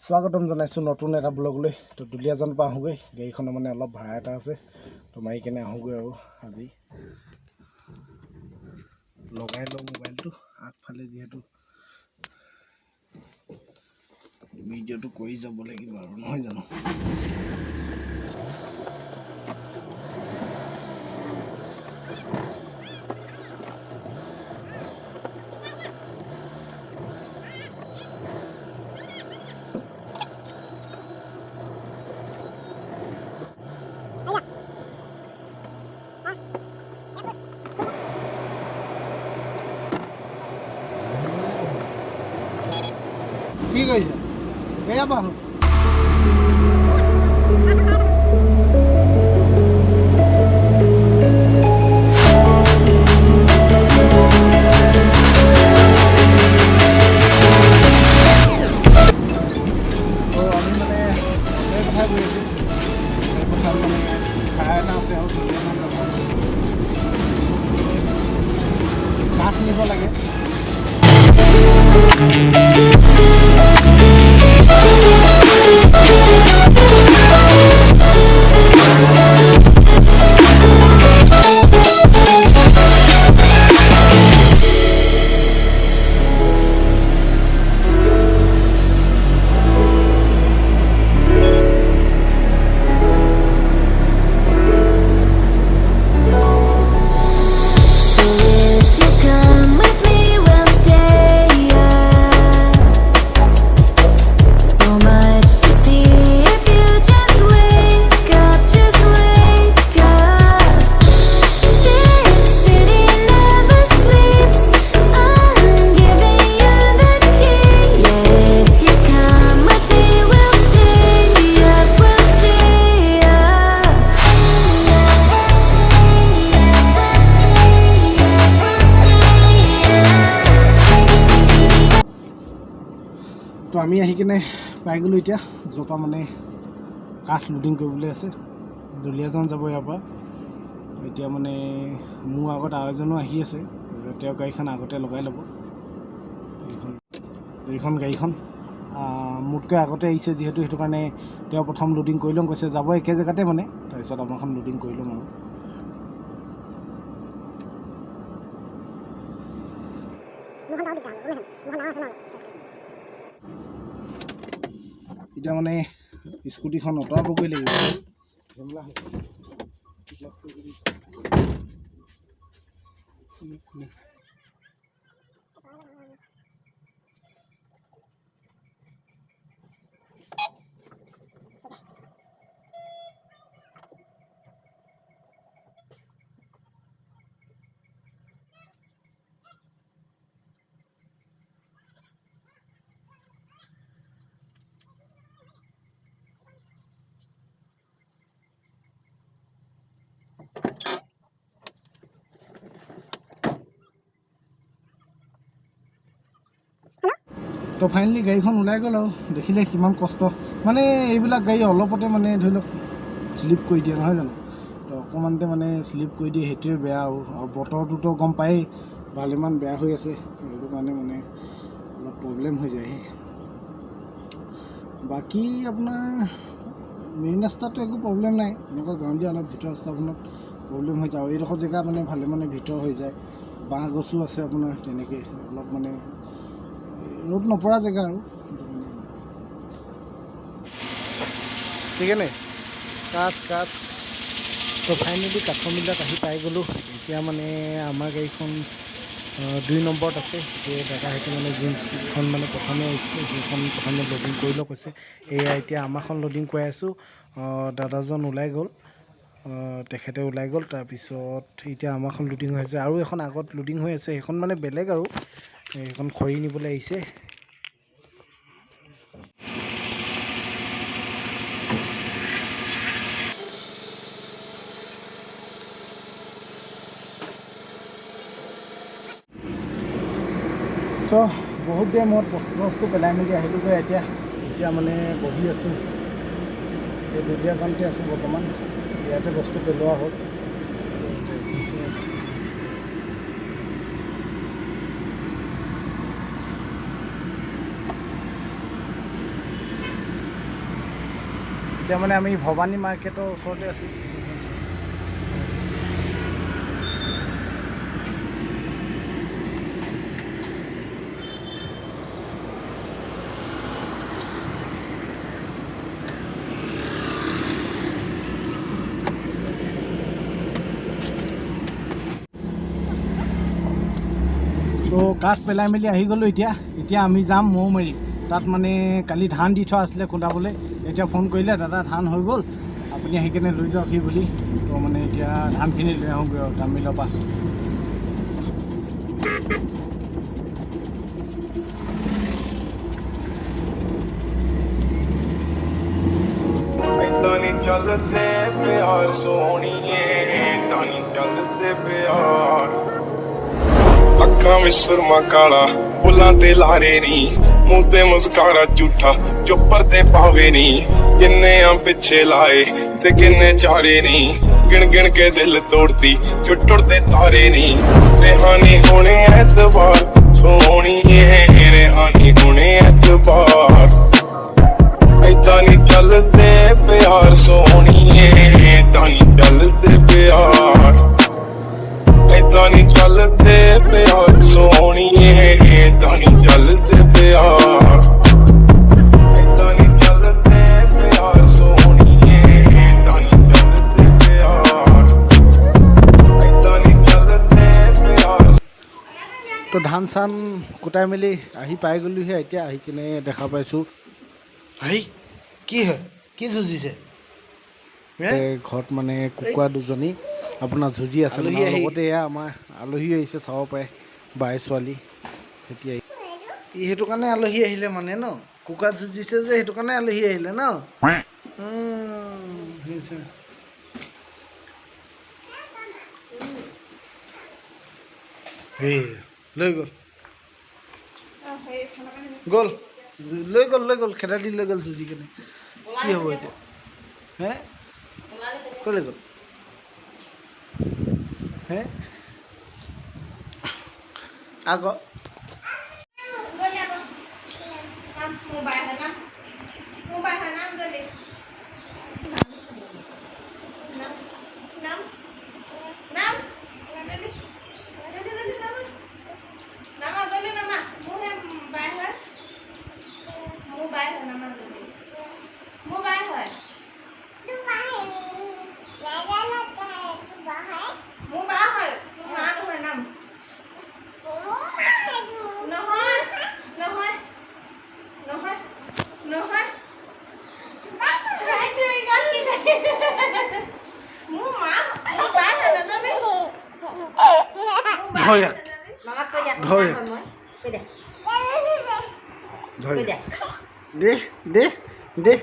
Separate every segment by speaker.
Speaker 1: স্বাগতম জনাইছোঁ নতুন এটা ব্লগলৈ। তো দুলীয়াজান পৰা আহোঁগৈ, গাড়ীখনৰ মানে অলপ ভাড়া এটা আছে, তো মাৰি কেনে আহোঁগৈ আৰু আজি লগাই লওঁ মোবাইলটো আগফালে, যিহেতু ভিডিঅ'টো কৰি যাব লাগিব আৰু নহয় জানো। কি কৰিছে বেয়া পাওঁ কাঠ নিব লাগে। তো আমি আহি কিনে পাই গ'লোঁ এতিয়া, য'ৰ পৰা মানে কাঠ লোডিং কৰিবলৈ আছে। দুলীয়াজান যাব ইয়াৰ পৰা। এতিয়া মানে মোৰ আগত আৰু এজনো আহি আছে, তেওঁ গাড়ীখন আগতে লগাই ল'ব। এইখন গাড়ীখন মোতকৈ আগতে আহিছে যিহেতু, সেইটো কাৰণে তেওঁ প্ৰথম লোডিং কৰি ল'ম কৈছে। যাব একে জেগাতে মানে, তাৰপিছত আমাৰখন লোডিং কৰি ল'ম আৰু। এতিয়া মানে স্কুটিখন অঁতৰাবগৈ লাগিব। তো ফাইনেলি গাড়ীখন ওলাই গ'ল আৰু দেখিলে কিমান কষ্ট। মানে এইবিলাক গাড়ী অলপতে মানে ধৰি লওক শ্লিপ কৰি দিয়ে নহয় জানো, তো অকণমানতে মানে শ্লিপ কৰি দিয়ে, সেইটোৱে বেয়া। আৰু বতৰটোতো গম পায়েই ভালেমান বেয়া হৈ আছে, সেইটো কাৰণে মানে অলপ প্ৰব্লেম হৈ যায়। বাকী আপোনাৰ মেইন ৰাস্তাটো একো প্ৰব্লেম নাই, এনেকুৱা গাঁৱলীয়া অলপ ভিতৰ ৰাস্তাখনত প্ৰব্লেম হৈ যায়। আৰু এইডোখৰ জেগা মানে ভালে মানে ভিতৰ হৈ যায়, বাঁহ গছো আছে আপোনাৰ, তেনেকৈ অলপ মানে ৰ'দ নপৰা জেগা আৰু। ঠিকে নে কাঠ তো ফাইনেলি কাঠৰবিলাক আহি পাই গ'লোঁ। এতিয়া মানে আমাৰ গাড়ীখন 2 নম্বৰত আছে। সেই দাদাহঁতে মানে যোনখন মানে প্ৰথমে আহিছিলে সেইখন প্ৰথমে লোডিং কৰি লওক কৈছে। এয়া এতিয়া আমাৰখন লোডিং কৰি আছোঁ। দাদাজন ওলাই গ'ল, তেখেতে ওলাই গ'ল। তাৰপিছত এতিয়া আমাৰখন লোডিং হৈ আছে, আৰু এখন আগত লোডিং হৈ আছে, সেইখন মানে বেলেগ আৰু, সেইখন খৰি নিবলৈ আহিছে। চ' বহুত দেৰি মূৰত বস্তু পেলাই মেলি আহিলোঁগৈ। এতিয়া মানে বহি আছোঁ, এই দুলীয়াজানতে আছোঁ বৰ্তমান। ইয়াতে বস্তু পেলোৱা হ'ল। এতিয়া মানে আমি ভৱানী মাৰ্কেটৰ ওচৰতে আছোঁ। তো কাঠ পেলাই মেলি আহি গ'লোঁ। এতিয়া আমি যাম মৌমাৰী। তাত মানে কালি ধান দি থোৱা আছিলে খুন্দাবলৈ। এতিয়া ফোন কৰিলে দাদা ধান হৈ গ'ল, আপুনি আহি কেনে লৈ যাওকহি বুলি। তো মানে এতিয়া ধানখিনি লৈ আহোঁগৈ আৰু দামিলৰ পৰা।
Speaker 2: चलते प्यार सोनिए तानी चलते प्यार अखा में सुरमा काला बुला ते लारे नी मुंह ते मुस्कारा झूठा चुपर ते पावे नी किन्ने आ पिछे लाए ते किन्ने चारे नी गिन गिन के दिल तोड़ती जो टुटते तारे नी रेहानी होने एतबार सोनिए रेहानी होने एतबार तानी चलते प्यार सोनिए तानी चलते प्यार तानी चलते प्यार सोनिए तानी चलते प्यार तानी चलते प्यार सोनिए तानी चलते प्यार तानी चलते प्यार।
Speaker 1: তো ধান চান কুটাই মেলি আহি পাই গ'লোহি। এতিয়া আহি কিনে দেখা পাইছোঁ
Speaker 3: আহি কি হয়, কি যুঁজিছে?
Speaker 1: ঘৰত মানে কুকুৰা দুজনী আপোনাৰ যুঁজি আছে। লগতে এয়া আমাৰ আলহী আহিছে, চাব পাৰে বাই ছোৱালী এতিয়া।
Speaker 3: সেইটো কাৰণে আলহী আহিলে মানে ন? কুকুৰা যুঁজিছে যে সেইটো কাৰণে আলহী আহিলে ন? লৈ গ'ল গ'ল লৈ গ'ল খেদা দি লৈ গ'ল যুঁজি কেনে। কি হ'ব এতিয়া? হে ক'লৈ গ'ল? হে আকৌ দে দে দে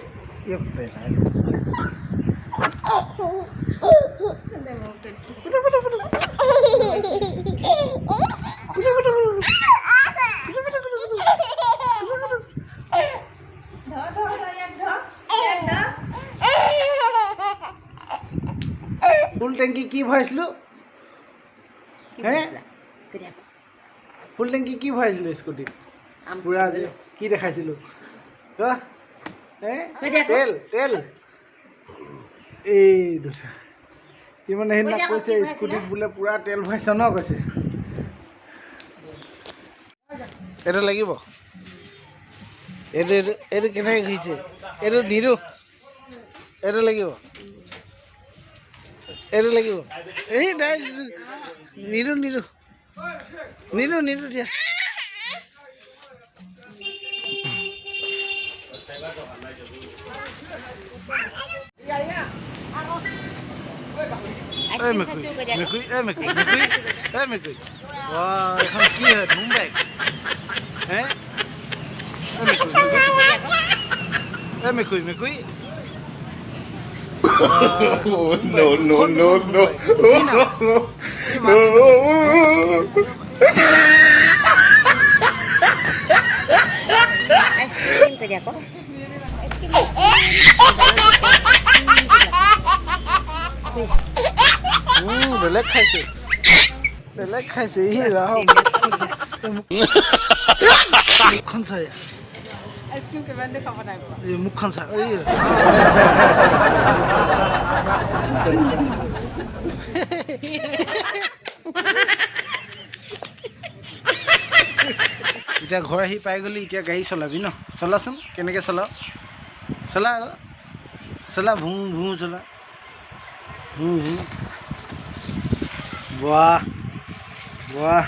Speaker 3: ফুল টেংকি কি ভৰাইছিলোঁ? হে ফুল টেংকি কি ভৰাইছিলোঁ স্কুটিত? পুৰা যে কি দেখাইছিলোঁ? তেল তেল এই দুটা সি মানে সেইদিনা কৈছে স্কুটিত বোলে পুৰা তেল ভৰাইছ ন কৈছে। এইটো লাগিব, এইটো এইটো এইটো কেনেকৈ ঘূৰিছে? এইটো নিৰু, এইটো লাগিব, এইটো লাগিব। এই নাই নিৰু নিৰু নিৰু নিৰু দিয়া। মেকুৰী মেকুৰী মেকুৰী মেকুৰী মেকুৰী এখন কি হয়? ধুম বাইক হে মেকুৰী মেকুৰী মেকুৰী
Speaker 2: No, no, no, no.
Speaker 1: বেলেগ খাইছে, বেলেগ খাইছে। ই ৰাম মুখখন চাই
Speaker 4: আইচক্ৰীম কিমান খাব নাই পোৱা
Speaker 3: এই মুখখন চা এই এতিয়া ঘৰ আহি পাই গ'লি এতিয়া গাড়ী চলাবি ন চলাচোন কেনেকৈ চলাও চলা চলা ভু ভু চলা ভু ভু বাহ বাহ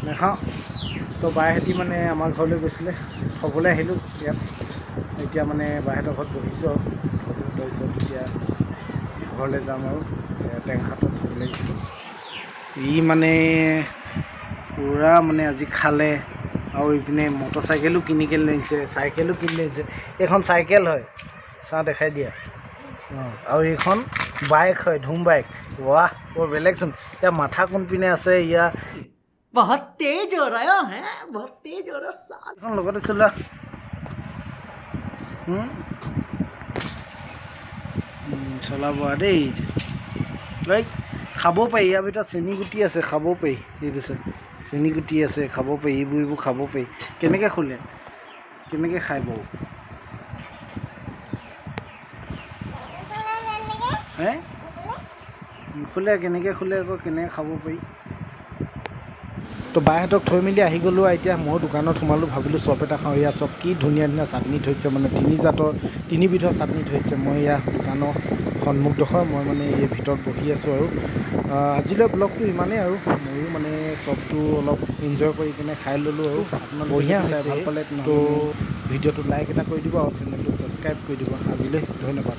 Speaker 3: নাখাওঁ তো বাহেঁতি মানে আমাৰ ঘৰলৈ গৈছিলে থ'বলৈ আহিলোঁ ইয়াত এতিয়া মানে বাহেঁতৰ ঘৰত বহিছোঁ আৰু তাৰপিছত এতিয়া ঘৰলৈ যাম আৰু টেংখাটত থ'বলৈ আহিছিলোঁ ই মানে পূৰা মানে আজি খালে আৰু ইপিনে মটৰচাইকেলো কিনিকে লৈছে চাইকেলো কিনি লৈছে এইখন চাইকেল হয় চাওঁ দেখাই দিয়া অঁ আৰু এইখন বাইক হয় ধুম বাইক ৱাহ বৰ বেলেগচোন এতিয়া মাথা কোনপিনে আছে ইয়াৰ
Speaker 4: বহুত তেজ হৈ ৰহা হে বহুত তেজ হৈ ৰহা
Speaker 3: এখন লগতে চলোৱা চলাব দেই এই খাব পাৰি ইয়াৰ ভিতৰত চেনি গুটি আছে খাব পাৰি এইটো আছে চেনি গুটি আছে খাব পাৰি এইবোৰ খাব পাৰি কেনেকৈ খোলে কেনেকৈ খাই বাৰু হে খোলে কেনেকৈ খোলে আকৌ কেনেকৈ খাব পাৰি তো বাহঁতক থৈ মেলি আহি গ'লোঁ আৰু এতিয়া মই দোকানত সোমালোঁ ভাবিলোঁ চপ এটা খাওঁ ইয়াৰ চব কি ধুনীয়া ধুনীয়া চাটনি থৈছে মানে তিনিবিধৰ চাটনি থৈছে মই ইয়াৰ দোকানৰ সন্মুখডোখৰ মই মানে এই ভিতৰত বহি আছোঁ আৰু আজিলৈ ব্লগটো ইমানেই আৰু ময়ো মানে চবটো অলপ এনজয় কৰি কিনে খাই ল'লোঁ আৰু আপোনালোকে বঢ়িয়া চাই ভাল পালে তো ভিডিঅ'টো লাইক এটা কৰি দিব আৰু চেনেলটো ছাবস্ক্ৰাইব কৰি দিব আজিলৈ ধন্যবাদ